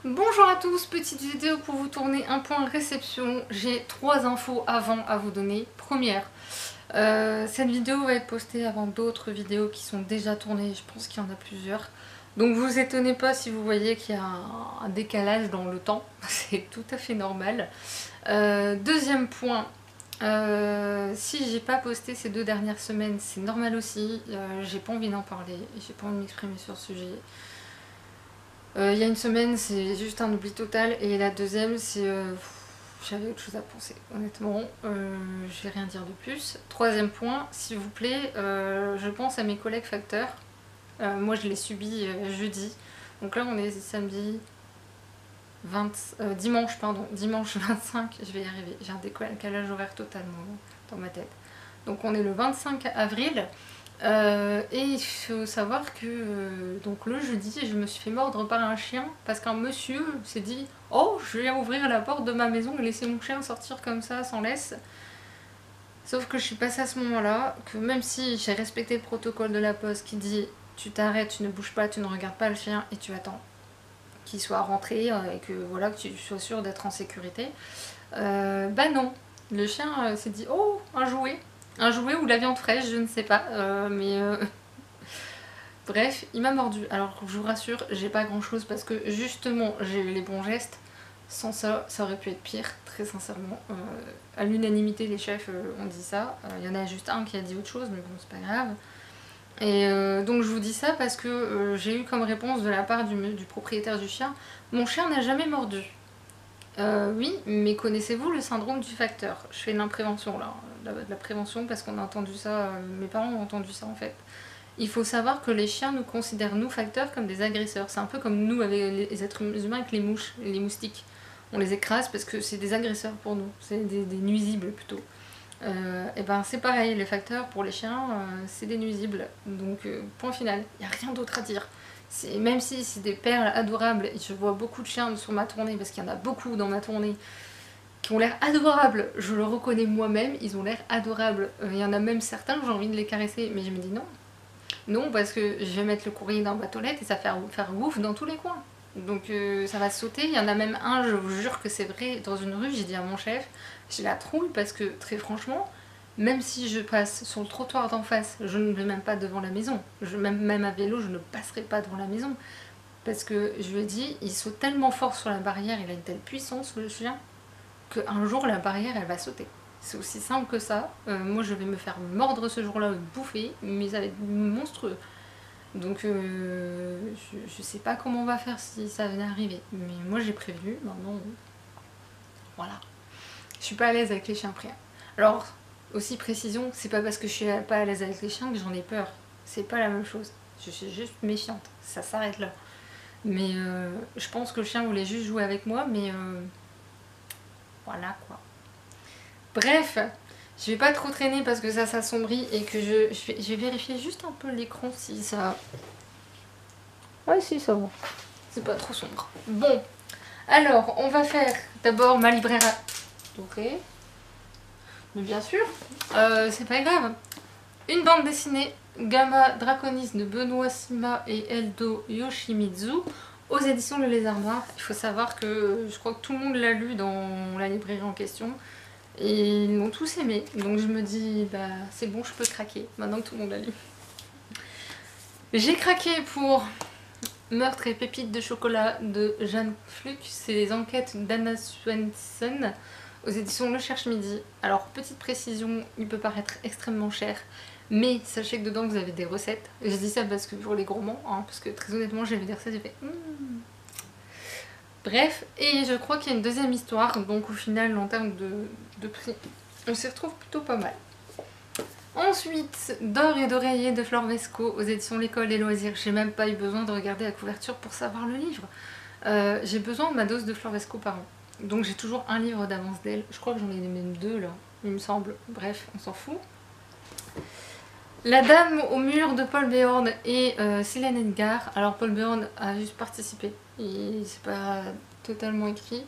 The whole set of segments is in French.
Bonjour à tous, petite vidéo pour vous tourner un point réception. J'ai 3 infos avant à vous donner. Première, cette vidéo va être postée avant d'autres vidéos qui sont déjà tournées, je pense qu'il y en a plusieurs. Donc vous étonnez pas si vous voyez qu'il y a un décalage dans le temps, c'est tout à fait normal. Deuxième point, si j'ai pas posté ces 2 dernières semaines, c'est normal aussi, j'ai pas envie d'en parler, j'ai pas envie de m'exprimer sur ce sujet. Il y a une semaine, c'est juste un oubli total, et la deuxième, c'est... j'avais autre chose à penser, honnêtement, je vais rien dire de plus. Troisième point, s'il vous plaît, je pense à mes collègues facteurs. Moi, je l'ai subi jeudi, donc là, on est samedi... dimanche 25, je vais y arriver, j'ai un décalage horaire total dans ma tête. Donc on est le 25 avril, et il faut savoir que donc le jeudi, je me suis fait mordre par un chien parce qu'un monsieur s'est dit « Oh, je vais ouvrir la porte de ma maison et laisser mon chien sortir comme ça sans laisse ». Sauf que je suis passée à ce moment-là, que même si j'ai respecté le protocole de la poste qui dit « Tu t'arrêtes, tu ne bouges pas, tu ne regardes pas le chien et tu attends qu'il soit rentré et que voilà que tu sois sûr d'être en sécurité », bah non, le chien s'est dit « Oh, un jouet ». Un jouet ou de la viande fraîche, je ne sais pas, bref, il m'a mordu. Alors je vous rassure, j'ai pas grand chose parce que justement j'ai eu les bons gestes. Sans ça, ça aurait pu être pire, très sincèrement. À l'unanimité, les chefs ont dit ça. Il y en a juste un qui a dit autre chose, mais bon, c'est pas grave. Et donc je vous dis ça parce que j'ai eu comme réponse de la part du propriétaire du chien: mon chien n'a jamais mordu. Oui, mais connaissez-vous le syndrome du facteur? Je fais de l'imprévention là, de la prévention parce qu'on a entendu ça, mes parents ont entendu ça en fait. Il faut savoir que les chiens nous considèrent, nous facteurs, comme des agresseurs. C'est un peu comme nous avec les êtres humains avec les mouches, les moustiques. On les écrase parce que c'est des agresseurs pour nous, c'est des nuisibles plutôt. Et ben c'est pareil, les facteurs pour les chiens, c'est des nuisibles. Donc point final, il n'y a rien d'autre à dire. Même si c'est des perles adorables, et je vois beaucoup de chiens sur ma tournée, parce qu'il y en a beaucoup dans ma tournée, qui ont l'air adorables, je le reconnais moi-même, ils ont l'air adorables. Il y en a même certains, j'ai envie de les caresser, mais je me dis non. Non, parce que je vais mettre le courrier dans ma toilette et ça va faire ouf dans tous les coins. Donc ça va sauter. Il y en a même un, je vous jure que c'est vrai, dans une rue, j'ai dit à mon chef, j'ai la trouille parce que très franchement, même si je passe sur le trottoir d'en face, je ne vais même pas devant la maison. Même à vélo, je ne passerai pas devant la maison. Parce que je lui ai dit, il saute tellement fort sur la barrière, il a une telle puissance le chien, qu'un jour la barrière elle va sauter. C'est aussi simple que ça. Moi je vais me faire mordre ce jour-là, bouffer, mais ça va être monstrueux. Donc je sais pas comment on va faire si ça venait arriver. Mais moi j'ai prévenu, maintenant voilà. Je suis pas à l'aise avec les chiens priens. Alors, aussi précision, c'est pas parce que je suis pas à l'aise avec les chiens que j'en ai peur. C'est pas la même chose. Je suis juste méfiante. Ça s'arrête là. Mais je pense que le chien voulait juste jouer avec moi, mais voilà quoi. Bref, je vais pas trop traîner parce que ça s'assombrit et que je vais vérifier juste un peu l'écran si ça... Ouais, si, ça va. C'est pas trop sombre. Bon, alors, on va faire d'abord ma libraire dorée. Mais bien sûr, c'est pas grave. Une bande dessinée, Gamma Draconis de Benoît Sima et Eldo Yoshimitsu, aux éditions Le Lézard Noir. Il faut savoir que je crois que tout le monde l'a lu dans la librairie en question. Et ils l'ont tous aimé. Donc je me dis, bah c'est bon, je peux craquer, maintenant que tout le monde l'a lu. J'ai craqué pour Meurtre et pépites de chocolat de Jeanne Fluck. C'est les enquêtes d'Anna Swenson aux éditions Le Cherche Midi. Alors, petite précision, il peut paraître extrêmement cher, mais sachez que dedans vous avez des recettes. Je dis ça parce que pour les gourmands, hein, parce que très honnêtement j'ai vu des recettes, j'ai fait Bref, et je crois qu'il y a une deuxième histoire, donc au final en termes de prix, on s'y retrouve plutôt pas mal. Ensuite, D'or et d'oreiller de Flore Vesco aux éditions L'École des loisirs. J'ai même pas eu besoin de regarder la couverture pour savoir le livre. J'ai besoin de ma dose de Flore Vesco par an. Donc j'ai toujours un livre d'avance d'elle. Je crois que j'en ai même 2 là, il me semble. Bref, on s'en fout. La Dame au mur de Paul Béorn et Célène Edgar. Alors Paul Béorn a juste participé. C'est pas totalement écrit.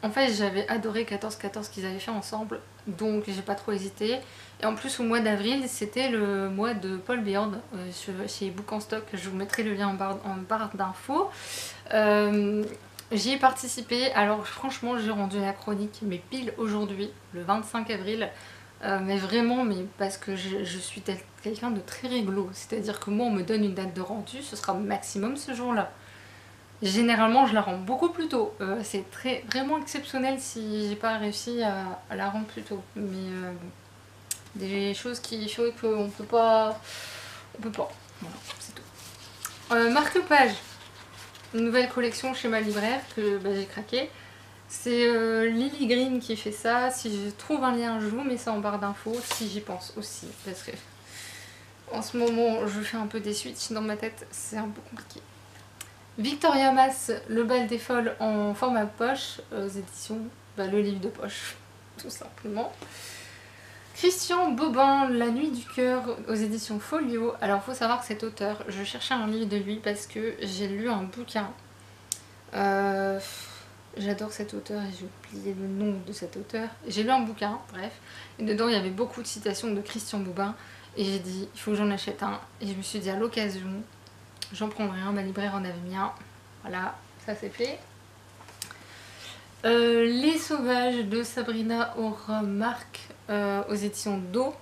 En fait, j'avais adoré 14-14 qu'ils avaient fait ensemble, donc j'ai pas trop hésité. Et en plus, au mois d'avril, c'était le mois de Paul Beard chez Book en Stock. Je vous mettrai le lien en barre d'infos. J'y ai participé. Alors, franchement, j'ai rendu la chronique, mais pile aujourd'hui, le 25 avril. Mais vraiment, mais parce que je suis quelqu'un de très réglo. C'est-à-dire que moi, on me donne une date de rendu, ce sera maximum ce jour-là. Généralement, je la rends beaucoup plus tôt. C'est vraiment exceptionnel si j'ai pas réussi à la rendre plus tôt. Mais bon, des choses qui font qu'on peut pas. On peut pas. Voilà, c'est tout. Marque-page. Une nouvelle collection chez ma libraire que j'ai craqué. C'est Lily Green qui fait ça. Si je trouve un lien, je vous mets ça en barre d'infos. Si j'y pense aussi. Parce que en ce moment, je fais un peu des switches dans ma tête. C'est un peu compliqué. Victoria Mass, Le bal des folles en format poche, aux éditions Le livre de poche, tout simplement. Christian Bobin, La nuit du cœur, aux éditions Folio. Alors, faut savoir que cet auteur, je cherchais un livre de lui parce que j'ai lu un bouquin. J'adore cet auteur et j'ai oublié le nom de cet auteur. J'ai lu un bouquin, bref, et dedans il y avait beaucoup de citations de Christian Bobin. Et j'ai dit, il faut que j'en achète un. Et je me suis dit, à l'occasion, j'en prendrai un, ma libraire en avait mis un. Voilà, ça c'est fait. Les sauvages de Sabrina Horimark aux éditions Do.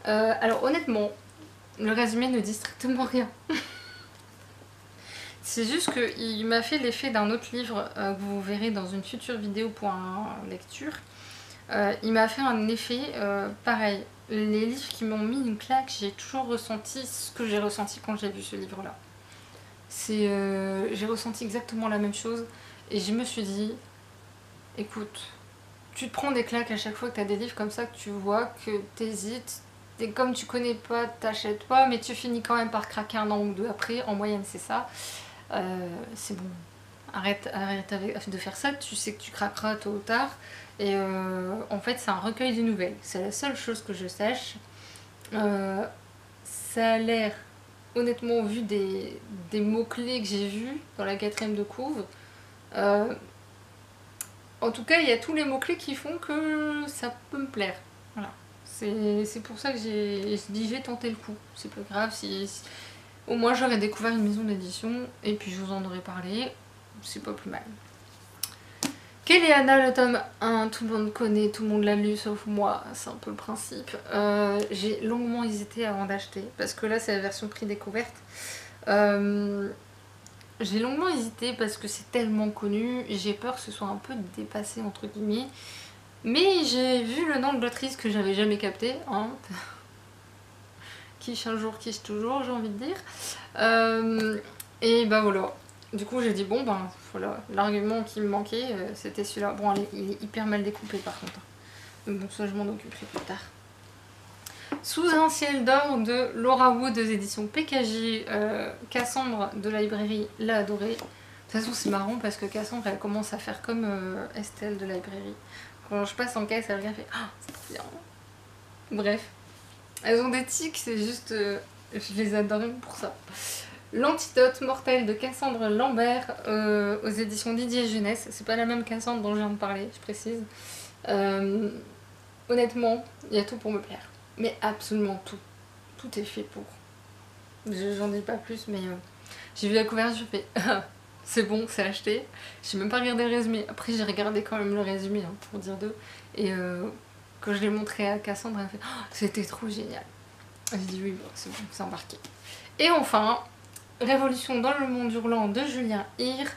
Alors honnêtement, le résumé ne dit strictement rien. C'est juste qu'il m'a fait l'effet d'un autre livre que vous verrez dans une future vidéo pour lecture. Il m'a fait un effet pareil. Les livres qui m'ont mis une claque, j'ai toujours ressenti ce que j'ai ressenti quand j'ai vu ce livre-là. J'ai ressenti exactement la même chose et je me suis dit, écoute, tu te prends des claques à chaque fois que tu as des livres comme ça, que tu vois, que tu hésites, et comme tu connais pas, t'achètes pas, mais tu finis quand même par craquer un an ou deux après, en moyenne c'est ça. C'est bon, arrête de faire ça, tu sais que tu craqueras tôt ou tard. Et en fait c'est un recueil de nouvelles, c'est la seule chose que je sache. Ça a l'air, honnêtement, vu des mots-clés que j'ai vus dans la 4ème de couve, en tout cas il y a tous les mots-clés qui font que ça peut me plaire. Voilà. C'est pour ça que j'ai dit je vais tenter le coup. C'est pas grave si au moins j'aurais découvert une maison d'édition et puis je vous en aurais parlé. C'est pas plus mal. Kéléana, le tome 1, tout le monde connaît, tout le monde l'a lu sauf moi, c'est un peu le principe. J'ai longuement hésité avant d'acheter, parce que là c'est la version prix découverte. J'ai longuement hésité parce que c'est tellement connu, et j'ai peur que ce soit un peu dépassé entre guillemets. Mais j'ai vu le nom de l'autrice que j'avais jamais capté, hein. Quiche un jour, quiche toujours, j'ai envie de dire. Et bah voilà. Du coup j'ai dit bon ben voilà, l'argument qui me manquait c'était celui-là. Bon il est hyper mal découpé par contre. Donc bon ça je m'en occuperai plus tard. Sous un ciel d'or de Laura Wood des éditions PKJ. Cassandre de la librairie l'a adoré. De toute façon c'est marrant parce que Cassandre elle commence à faire comme Estelle de la librairie. Quand je passe en caisse elle regarde et fait ah c'est trop bien. Bref. Elles ont des tics, c'est juste je les adore pour ça. L'antidote mortel de Cassandre Lambert aux éditions Didier Jeunesse. C'est pas la même Cassandre dont je viens de parler, je précise. Honnêtement, il y a tout pour me plaire. Mais absolument tout. Tout est fait pour. J'en dis pas plus, mais j'ai vu la couverture, je fais c'est bon, c'est acheté. J'ai même pas regardé le résumé. Après, j'ai regardé quand même le résumé, hein, pour dire deux. Et quand je l'ai montré à Cassandre, elle a fait oh, c'était trop génial. J'ai dit oui, bon, c'est bon, c'est embarqué. Et enfin, Révolution dans le monde hurlant de Julien Hir.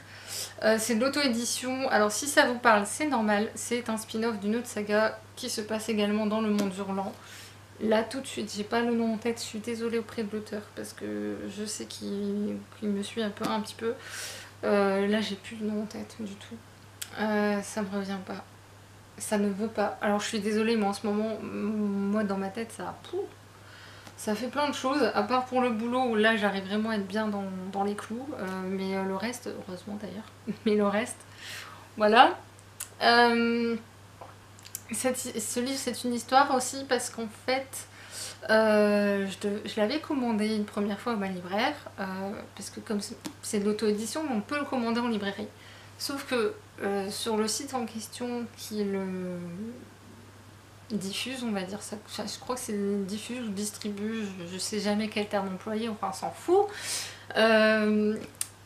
C'est de l'auto-édition. Alors si ça vous parle, c'est normal. C'est un spin-off d'une autre saga qui se passe également dans le monde hurlant. Là tout de suite, j'ai pas le nom en tête, je suis désolée auprès de l'auteur parce que je sais qu'il me suit un petit peu. Là j'ai plus le nom en tête du tout. Ça me revient pas. Ça ne veut pas. Alors je suis désolée mais en ce moment, moi dans ma tête ça fait plein de choses, à part pour le boulot où là j'arrive vraiment à être bien dans les clous, mais le reste, heureusement d'ailleurs, mais le reste, voilà. Ce livre c'est une histoire aussi parce qu'en fait, je l'avais commandé une première fois à ma libraire, parce que comme c'est de l'auto-édition, on peut le commander en librairie. Sauf que sur le site en question qui le diffuse, on va dire ça, je crois que c'est diffuse ou distribue, je sais jamais quel terme employer, enfin on s'en fout.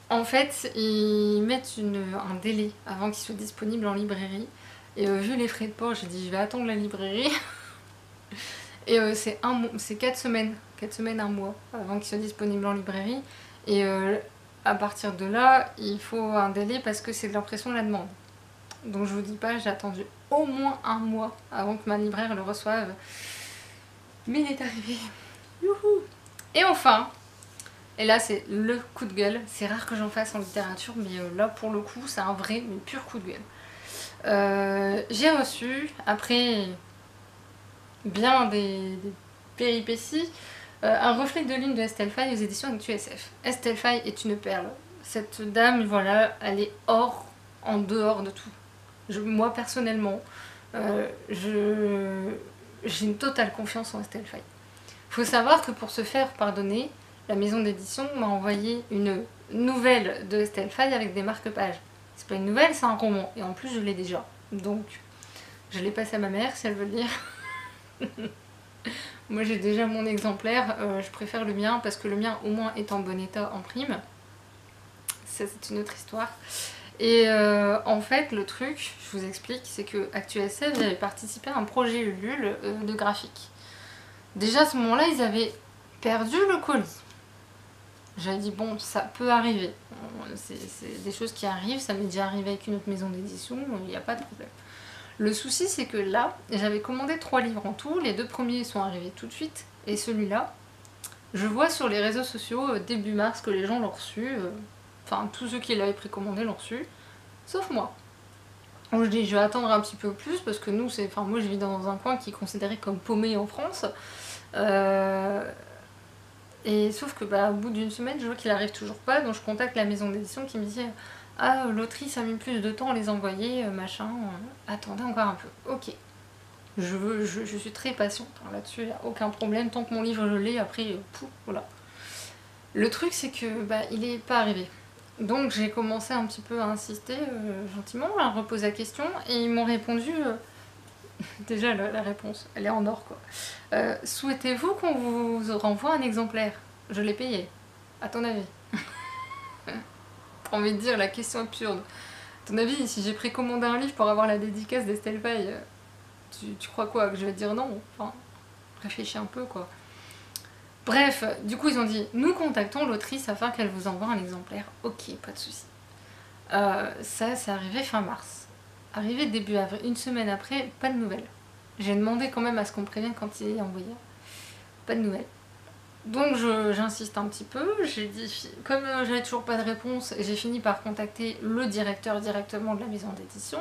En fait, ils mettent un délai avant qu'il soit disponible en librairie. Et vu les frais de port, j'ai dit je vais attendre la librairie. Et c'est 4 semaines, 4 semaines, un mois avant qu'il soit disponible en librairie. Et à partir de là, il faut un délai parce que c'est de l'impression de la demande. Donc je vous dis pas, j'ai attendu au moins un mois avant que ma libraire le reçoive. Mais il est arrivé. Youhou. Et enfin, et là c'est le coup de gueule, c'est rare que j'en fasse en littérature, mais là pour le coup c'est un vrai, mais pur coup de gueule. J'ai reçu, après bien des péripéties, un reflet de lune de Estelle Faye aux éditions Actu SF. Estelle Faye est une perle. Cette dame, voilà, elle est en dehors de tout. Moi personnellement, j'ai une totale confiance en Estelle Faye. Il faut savoir que pour se faire pardonner, la maison d'édition m'a envoyé une nouvelle de Estelle Faye avec des marque-pages. C'est pas une nouvelle, c'est un roman. Et en plus, je l'ai déjà. Donc, je l'ai passé à ma mère, si elle veut le lire. Moi, j'ai déjà mon exemplaire. Je préfère le mien parce que le mien, au moins, est en bon état en prime. Ça, c'est une autre histoire. Et en fait, le truc, je vous explique, c'est que ActuSF, j'avais participé à un projet Ulule de graphique. Déjà à ce moment-là, ils avaient perdu le colis. J'avais dit, bon, ça peut arriver. C'est des choses qui arrivent, ça m'est déjà arrivé avec une autre maison d'édition, il n'y a pas de problème. Le souci, c'est que là, j'avais commandé 3 livres en tout, les 2 premiers sont arrivés tout de suite, et celui-là, je vois sur les réseaux sociaux début mars que les gens l'ont reçu. Enfin, tous ceux qui l'avaient précommandé l'ont reçu, sauf moi. Donc je dis, je vais attendre un petit peu plus, parce que nous, enfin, moi je vis dans un coin qui est considéré comme paumé en France. Et sauf que au bout d'une semaine, je vois qu'il arrive toujours pas, donc je contacte la maison d'édition qui me dit ah, l'autrice a mis plus de temps à les envoyer, machin, attendez encore un peu. Ok. Je suis très patiente là-dessus, il n'y a aucun problème, tant que mon livre je l'ai, après, voilà. Le truc c'est que il est pas arrivé. Donc j'ai commencé un petit peu à insister gentiment, à reposer la question, et ils m'ont répondu, déjà la réponse, elle est en or quoi. Souhaitez-vous qu'on vous renvoie un exemplaire? Je l'ai payé, à ton avis? T'as envie de dire la question absurde. À ton avis, si j'ai précommandé un livre pour avoir la dédicace d'Estelle Faye, tu crois quoi? Que je vais dire non? Enfin, réfléchis un peu quoi. Bref, du coup ils ont dit, nous contactons l'autrice afin qu'elle vous envoie un exemplaire. Ok, pas de souci. Ça, c'est arrivé fin mars. Arrivé début avril, une semaine après, pas de nouvelles. J'ai demandé quand même à ce qu'on me prévienne quand il est envoyé. Pas de nouvelles. Donc j'insiste un petit peu, j'ai dit, comme j'avais toujours pas de réponse, j'ai fini par contacter le directeur directement de la maison d'édition,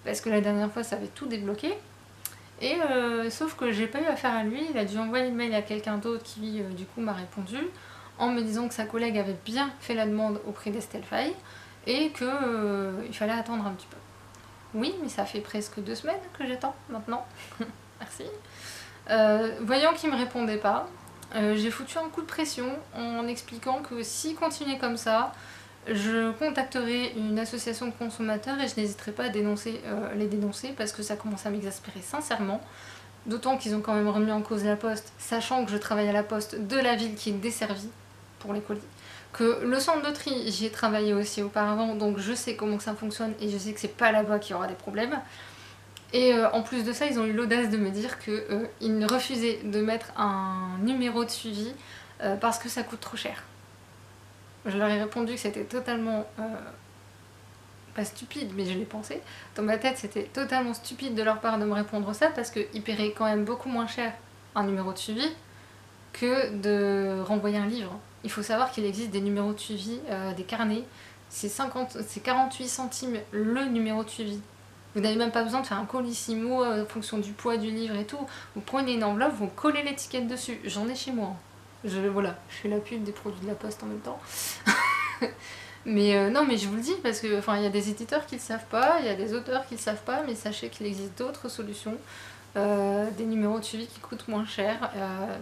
parce que la dernière fois ça avait tout débloqué. Et sauf que j'ai pas eu affaire à lui, il a dû envoyer le mail à quelqu'un d'autre qui du coup m'a répondu en me disant que sa collègue avait bien fait la demande auprès d'Estelle Faye et qu'il fallait attendre un petit peu. Oui, mais ça fait presque 2 semaines que j'attends maintenant. Merci. Voyant qu'il me répondait pas, j'ai foutu un coup de pression en expliquant que s'il continuait comme ça, je contacterai une association de consommateurs et je n'hésiterai pas à les dénoncer parce que ça commence à m'exaspérer sincèrement. D'autant qu'ils ont quand même remis en cause la poste, sachant que je travaille à la poste de la ville qui est desservie pour les colis. Que le centre de tri, j'y ai travaillé aussi auparavant, donc je sais comment ça fonctionne et je sais que c'est pas là-bas qu'il y aura des problèmes. Et en plus de ça, ils ont eu l'audace de me dire qu'ils refusaient de mettre un numéro de suivi parce que ça coûte trop cher. Je leur ai répondu que c'était totalement, pas stupide, mais je l'ai pensé. Dans ma tête, c'était totalement stupide de leur part de me répondre ça parce qu'ils paieraient quand même beaucoup moins cher un numéro de suivi que de renvoyer un livre. Il faut savoir qu'il existe des numéros de suivi, des carnets. C'est 48 centimes le numéro de suivi. Vous n'avez même pas besoin de faire un colissimo en fonction du poids du livre et tout. Vous prenez une enveloppe, vous collez l'étiquette dessus. J'en ai chez moi. Voilà, je fais la pub des produits de la poste en même temps. Mais non, mais je vous le dis parce que il y a des éditeurs qui ne le savent pas, il y a des auteurs qui ne le savent pas, mais sachez qu'il existe d'autres solutions, des numéros de suivi qui coûtent moins cher.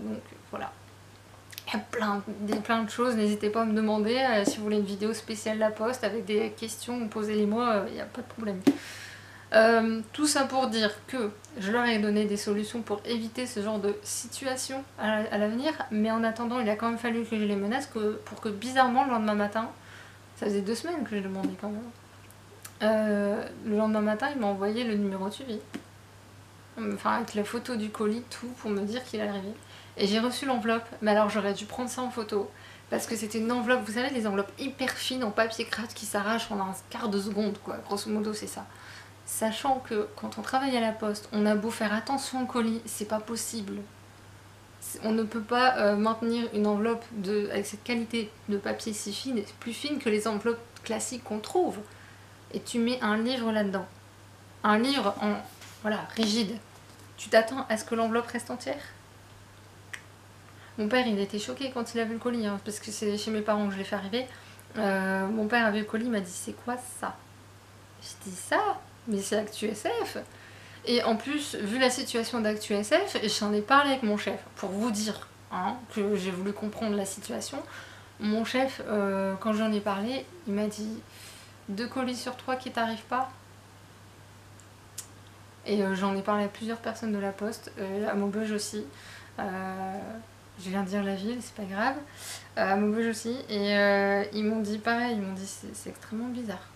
Donc voilà. Il y a plein de choses, n'hésitez pas à me demander si vous voulez une vidéo spéciale La Poste avec des questions, posez-les-moi, il n'y a pas de problème. Tout ça pour dire que je leur ai donné des solutions pour éviter ce genre de situation à l'avenir, mais en attendant il a quand même fallu que je les menace pour que bizarrement le lendemain matin, ça faisait 2 semaines que je demandais quand même, le lendemain matin il m'a envoyé le numéro de suivi, enfin avec la photo du colis, tout pour me dire qu'il arrivait. Et j'ai reçu l'enveloppe, mais alors j'aurais dû prendre ça en photo, parce que c'était une enveloppe, vous savez les enveloppes hyper fines en papier craft qui s'arrachent en un quart de seconde quoi, grosso modo c'est ça. Sachant que quand on travaille à la poste, on a beau faire attention au colis, c'est pas possible. On ne peut pas maintenir une enveloppe avec cette qualité de papier si fine, plus fine que les enveloppes classiques qu'on trouve. Et tu mets un livre là-dedans. Un livre voilà, rigide. Tu t'attends à ce que l'enveloppe reste entière? Mon père, il était choqué quand il a vu le colis, hein, parce que c'est chez mes parents que je l'ai fait arriver. Mon père a vu le colis, il m'a dit c'est quoi ça? Je dis ça? Mais c'est ActuSF. Et en plus, vu la situation d'ActuSF, j'en ai parlé avec mon chef, pour vous dire que j'ai voulu comprendre la situation. Mon chef, quand j'en ai parlé, il m'a dit 2 colis sur 3 qui t'arrivent pas. Et j'en ai parlé à plusieurs personnes de la poste, à Maubeuge aussi. Je viens de dire la ville, c'est pas grave. À Maubeuge aussi. Et ils m'ont dit pareil, ils m'ont dit c'est extrêmement bizarre.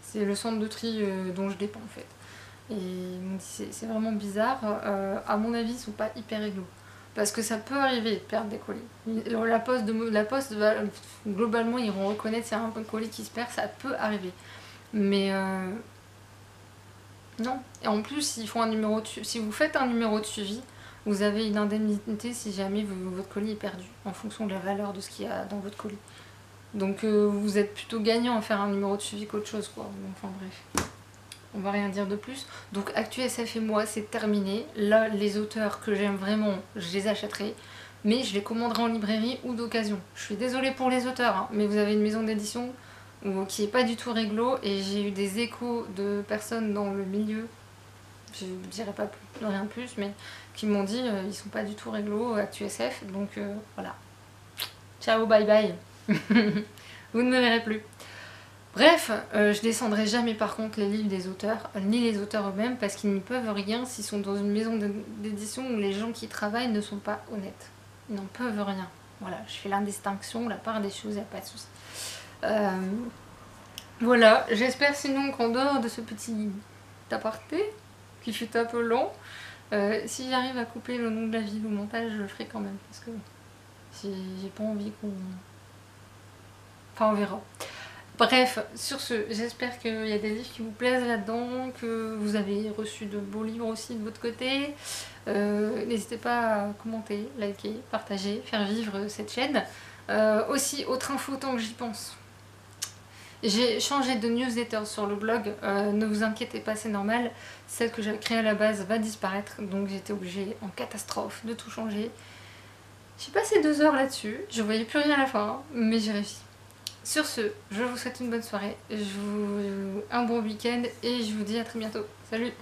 C'est le centre de tri dont je dépends en fait. Et ils m'ont dit c'est vraiment bizarre. À mon avis, ils sont pas hyper réglo. Parce que ça peut arriver de perdre des colis. La poste va, globalement, ils vont reconnaître s'il y a un colis qui se perd, ça peut arriver. Mais non. Et en plus, si vous faites un numéro de suivi, vous avez une indemnité si jamais votre colis est perdu, en fonction de la valeur de ce qu'il y a dans votre colis. Donc vous êtes plutôt gagnant à faire un numéro de suivi qu'autre chose, quoi. Enfin bref, on va rien dire de plus. Donc ActuSF et moi, c'est terminé. Là, les auteurs que j'aime vraiment, je les achèterai, mais je les commanderai en librairie ou d'occasion. Je suis désolée pour les auteurs, mais vous avez une maison d'édition qui est pas du tout réglo, et j'ai eu des échos de personnes dans le milieu, je ne dirai pas rien de plus, mais qui m'ont dit ils sont pas du tout réglo ActuSF, donc voilà. Ciao, bye bye. Vous ne me verrez plus. Bref, je descendrai jamais par contre les livres des auteurs, ni les auteurs eux-mêmes, parce qu'ils n'y peuvent rien s'ils sont dans une maison d'édition où les gens qui travaillent ne sont pas honnêtes. Ils n'en peuvent rien. Voilà, je fais l'indistinction, la part des choses, il n'y a pas de souci. Voilà, j'espère sinon qu'en dehors de ce petit aparté, qui fut un peu long, si j'arrive à couper le nom de la ville au montage, je le ferai quand même, parce que j'ai pas envie qu'on... Enfin, on verra. Bref, sur ce, j'espère qu'il y a des livres qui vous plaisent là-dedans, que vous avez reçu de beaux livres aussi de votre côté. N'hésitez pas à commenter, liker, partager, faire vivre cette chaîne. Aussi, autre info tant que j'y pense. J'ai changé de newsletter sur le blog, ne vous inquiétez pas, c'est normal. Celle que j'avais créée à la base va disparaître, donc j'étais obligée en catastrophe de tout changer. J'ai passé 2 heures là-dessus, je voyais plus rien à la fin, mais j'ai réussi. Sur ce, je vous souhaite une bonne soirée, un bon week-end et je vous dis à très bientôt. Salut!